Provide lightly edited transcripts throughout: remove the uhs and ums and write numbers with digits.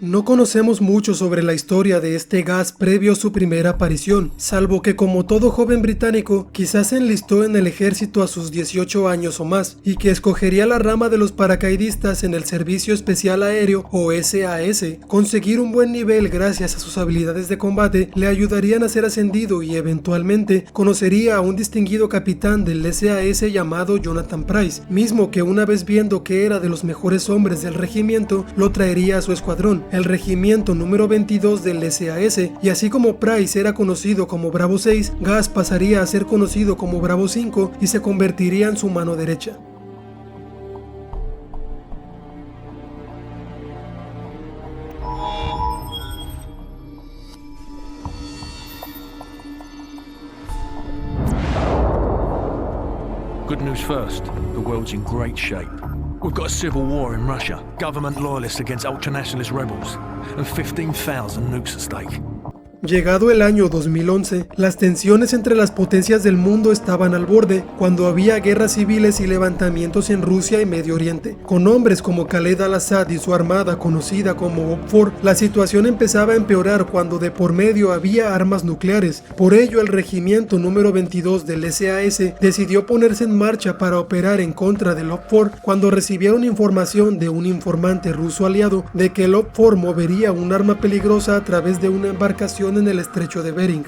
No conocemos mucho sobre la historia de este gas previo a su primera aparición, salvo que como todo joven británico, quizás se enlistó en el ejército a sus 18 años o más, y que escogería la rama de los paracaidistas en el Servicio Especial Aéreo o SAS. Conseguir un buen nivel gracias a sus habilidades de combate le ayudarían a ser ascendido y eventualmente conocería a un distinguido capitán del SAS llamado Jonathan Pryce, mismo que una vez viendo que era de los mejores hombres del regimiento, lo traería a su escuadrón, el regimiento número 22 del SAS, y así como Pryce era conocido como Bravo 6, Gas pasaría a ser conocido como Bravo 5 y se convertiría en su mano derecha. Good news first, the world's in great shape. We've got a civil war in Russia, government loyalists against ultranationalist rebels, and 15,000 nukes at stake. Llegado el año 2011, las tensiones entre las potencias del mundo estaban al borde cuando había guerras civiles y levantamientos en Rusia y Medio Oriente. Con hombres como Khaled al-Assad y su armada conocida como OPFOR, la situación empezaba a empeorar cuando de por medio había armas nucleares. Por ello, el regimiento número 22 del SAS decidió ponerse en marcha para operar en contra del OPFOR cuando recibieron información de un informante ruso aliado de que el OPFOR movería un arma peligrosa a través de una embarcación en el estrecho de Bering.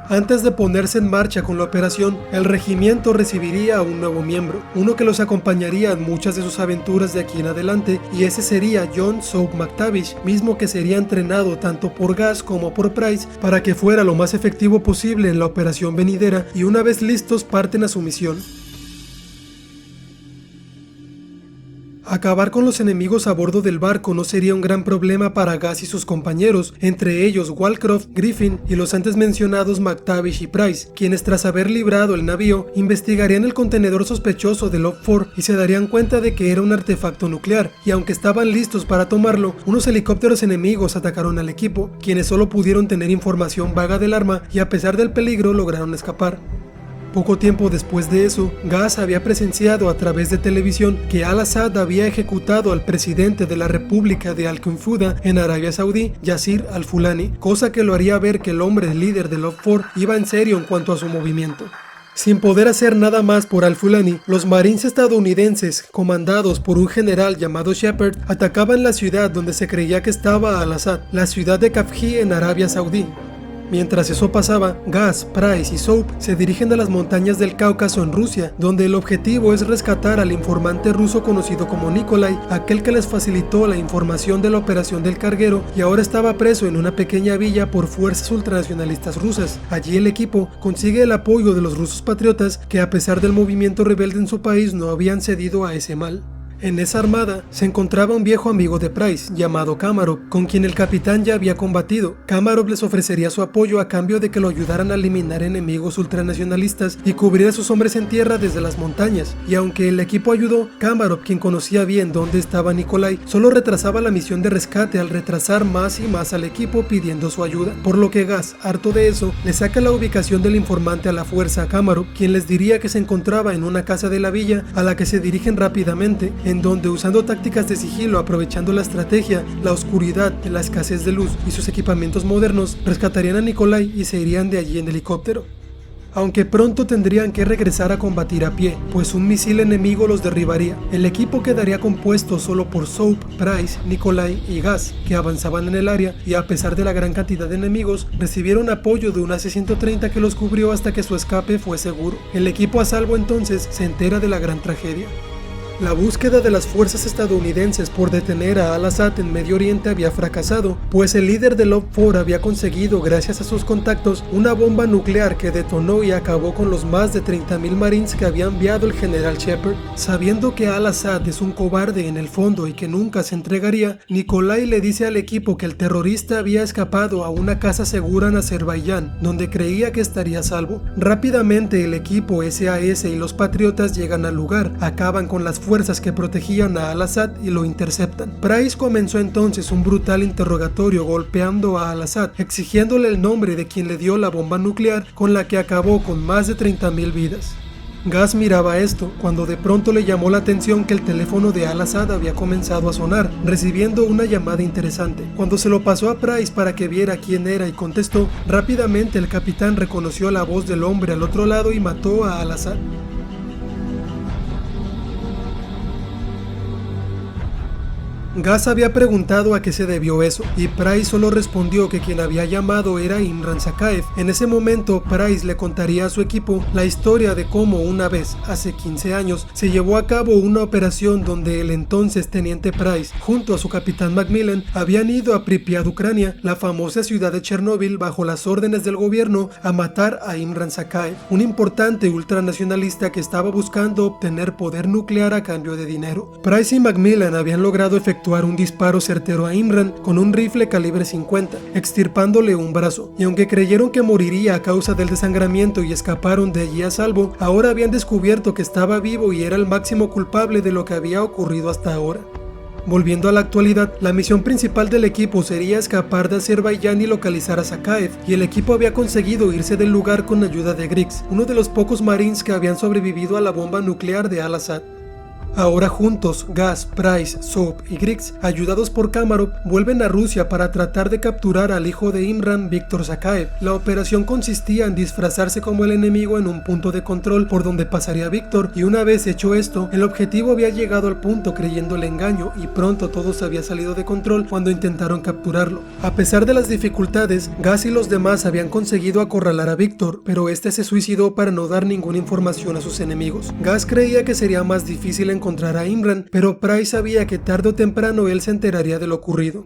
Antes de ponerse en marcha con la operación, el regimiento recibiría a un nuevo miembro, uno que los acompañaría en muchas de sus aventuras de aquí en adelante, y ese sería John Soap McTavish, mismo que sería entrenado tanto por Gas como por Pryce para que fuera lo más efectivo posible en la operación venidera, y una vez listos parten a su misión. Acabar con los enemigos a bordo del barco no sería un gran problema para Gas y sus compañeros, entre ellos Walcroft, Griffin y los antes mencionados McTavish y Pryce, quienes tras haber librado el navío, investigarían el contenedor sospechoso del OPFOR y se darían cuenta de que era un artefacto nuclear, y aunque estaban listos para tomarlo, unos helicópteros enemigos atacaron al equipo, quienes solo pudieron tener información vaga del arma y a pesar del peligro lograron escapar. Poco tiempo después de eso, Gas había presenciado a través de televisión que al-Assad había ejecutado al presidente de la República de Al-Qunfuda en Arabia Saudí, Yasir al-Fulani, cosa que lo haría ver que el hombre líder del OPFOR iba en serio en cuanto a su movimiento. Sin poder hacer nada más por al-Fulani, los marines estadounidenses, comandados por un general llamado Shepard, atacaban la ciudad donde se creía que estaba al-Assad, la ciudad de Kafji en Arabia Saudí. Mientras eso pasaba, Gas, Pryce y Soap se dirigen a las montañas del Cáucaso en Rusia, donde el objetivo es rescatar al informante ruso conocido como Nikolai, aquel que les facilitó la información de la operación del carguero y ahora estaba preso en una pequeña villa por fuerzas ultranacionalistas rusas. Allí el equipo consigue el apoyo de los rusos patriotas que a pesar del movimiento rebelde en su país no habían cedido a ese mal. En esa armada se encontraba un viejo amigo de Pryce, llamado Kamarov, con quien el capitán ya había combatido. Kamarov les ofrecería su apoyo a cambio de que lo ayudaran a eliminar enemigos ultranacionalistas y cubrir a sus hombres en tierra desde las montañas. Y aunque el equipo ayudó, Kamarov, quien conocía bien dónde estaba Nikolai, solo retrasaba la misión de rescate al retrasar más y más al equipo pidiendo su ayuda. Por lo que Gas, harto de eso, le saca la ubicación del informante a la fuerza a Kamarov, quien les diría que se encontraba en una casa de la villa a la que se dirigen rápidamente, en donde usando tácticas de sigilo, aprovechando la estrategia, la oscuridad, la escasez de luz y sus equipamientos modernos, rescatarían a Nikolai y se irían de allí en helicóptero. Aunque pronto tendrían que regresar a combatir a pie, pues un misil enemigo los derribaría. El equipo quedaría compuesto solo por Soap, Pryce, Nikolai y Gas, que avanzaban en el área y a pesar de la gran cantidad de enemigos, recibieron apoyo de una C-130 que los cubrió hasta que su escape fue seguro. El equipo a salvo entonces se entera de la gran tragedia. La búsqueda de las fuerzas estadounidenses por detener a al-Assad en Medio Oriente había fracasado, pues el líder del OPFOR había conseguido, gracias a sus contactos, una bomba nuclear que detonó y acabó con los más de 30,000 marines que había enviado el general Shepard. Sabiendo que al-Assad es un cobarde en el fondo y que nunca se entregaría, Nikolai le dice al equipo que el terrorista había escapado a una casa segura en Azerbaiyán, donde creía que estaría a salvo. Rápidamente el equipo SAS y los patriotas llegan al lugar, acaban con las fuerzas que protegían a al-Assad y lo interceptan. Pryce comenzó entonces un brutal interrogatorio golpeando a al-Assad, exigiéndole el nombre de quien le dio la bomba nuclear con la que acabó con más de 30,000 vidas. Gas miraba esto cuando de pronto le llamó la atención que el teléfono de Al-Assad había comenzado a sonar, recibiendo una llamada interesante. Cuando se lo pasó a Price para que viera quién era y contestó, rápidamente el capitán reconoció la voz del hombre al otro lado y mató a Al-Assad. Gas había preguntado a qué se debió eso, y Price solo respondió que quien había llamado era Imran Sakaev. En ese momento, Price le contaría a su equipo la historia de cómo una vez, hace 15 años, se llevó a cabo una operación donde el entonces teniente Price, junto a su capitán Macmillan, habían ido a Pripyat, Ucrania, la famosa ciudad de Chernóbil, bajo las órdenes del gobierno, a matar a Imran Sakaev, un importante ultranacionalista que estaba buscando obtener poder nuclear a cambio de dinero. Price y Macmillan habían logrado efectuar un disparo certero a Imran con un rifle calibre 50, extirpándole un brazo, y aunque creyeron que moriría a causa del desangramiento y escaparon de allí a salvo, ahora habían descubierto que estaba vivo y era el máximo culpable de lo que había ocurrido hasta ahora. Volviendo a la actualidad, la misión principal del equipo sería escapar de Azerbaiyán y localizar a Sakaev, y el equipo había conseguido irse del lugar con ayuda de Griggs, uno de los pocos marines que habían sobrevivido a la bomba nuclear de Al-Assad. Ahora juntos, Gas, Price, Soap y Griggs, ayudados por Kamarov, vuelven a Rusia para tratar de capturar al hijo de Imran, Viktor Sakaev. La operación consistía en disfrazarse como el enemigo en un punto de control por donde pasaría Viktor, y una vez hecho esto, el objetivo había llegado al punto creyendo el engaño, y pronto todo se había salido de control cuando intentaron capturarlo. A pesar de las dificultades, Gas y los demás habían conseguido acorralar a Viktor, pero este se suicidó para no dar ninguna información a sus enemigos. Gas creía que sería más difícil encontrar a Imran, pero Price sabía que tarde o temprano él se enteraría de lo ocurrido.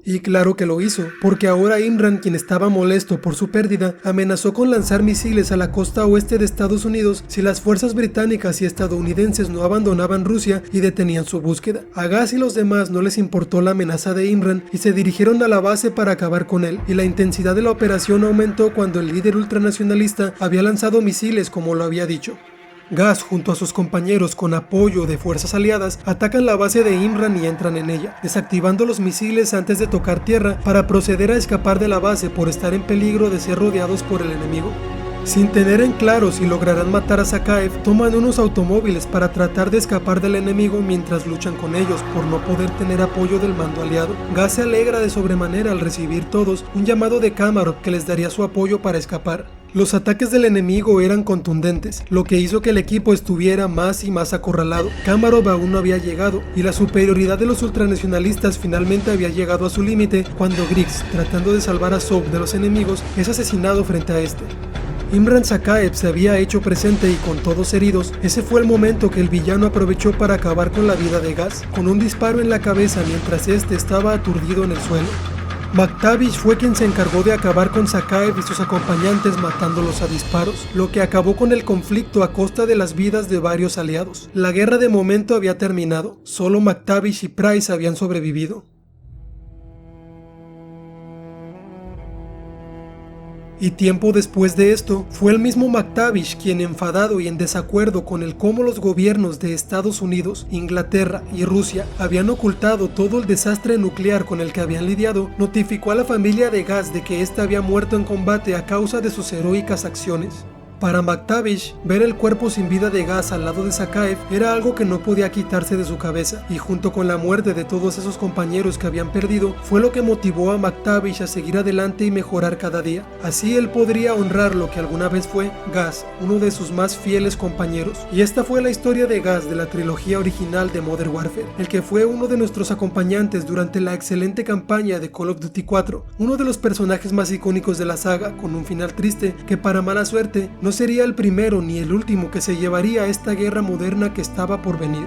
Y claro que lo hizo, porque ahora Imran, quien estaba molesto por su pérdida, amenazó con lanzar misiles a la costa oeste de Estados Unidos si las fuerzas británicas y estadounidenses no abandonaban Rusia y detenían su búsqueda. A Gas y los demás no les importó la amenaza de Imran y se dirigieron a la base para acabar con él, y la intensidad de la operación aumentó cuando el líder ultranacionalista había lanzado misiles como lo había dicho. Gas, junto a sus compañeros con apoyo de fuerzas aliadas, atacan la base de Imran y entran en ella, desactivando los misiles antes de tocar tierra para proceder a escapar de la base por estar en peligro de ser rodeados por el enemigo. Sin tener en claro si lograrán matar a Sakaev, toman unos automóviles para tratar de escapar del enemigo mientras luchan con ellos por no poder tener apoyo del mando aliado. Gas se alegra de sobremanera al recibir todos un llamado de Kamarov que les daría su apoyo para escapar. Los ataques del enemigo eran contundentes, lo que hizo que el equipo estuviera más y más acorralado. Kamarov aún no había llegado, y la superioridad de los ultranacionalistas finalmente había llegado a su límite cuando Griggs, tratando de salvar a Soap de los enemigos, es asesinado frente a este. Imran Sakaev se había hecho presente y con todos heridos, ese fue el momento que el villano aprovechó para acabar con la vida de Gas, con un disparo en la cabeza mientras este estaba aturdido en el suelo. McTavish fue quien se encargó de acabar con Sakaev y sus acompañantes matándolos a disparos, lo que acabó con el conflicto a costa de las vidas de varios aliados. La guerra de momento había terminado, solo McTavish y Price habían sobrevivido. Y tiempo después de esto, fue el mismo McTavish quien, enfadado y en desacuerdo con el cómo los gobiernos de Estados Unidos, Inglaterra y Rusia habían ocultado todo el desastre nuclear con el que habían lidiado, notificó a la familia de Gas de que éste había muerto en combate a causa de sus heroicas acciones. Para McTavish, ver el cuerpo sin vida de Gas al lado de Sakaev era algo que no podía quitarse de su cabeza, y junto con la muerte de todos esos compañeros que habían perdido, fue lo que motivó a McTavish a seguir adelante y mejorar cada día. Así él podría honrar lo que alguna vez fue Gas, uno de sus más fieles compañeros. Y esta fue la historia de Gas de la trilogía original de Modern Warfare, el que fue uno de nuestros acompañantes durante la excelente campaña de Call of Duty 4, uno de los personajes más icónicos de la saga, con un final triste que para mala suerte no sería el primero ni el último que se llevaría a esta guerra moderna que estaba por venir.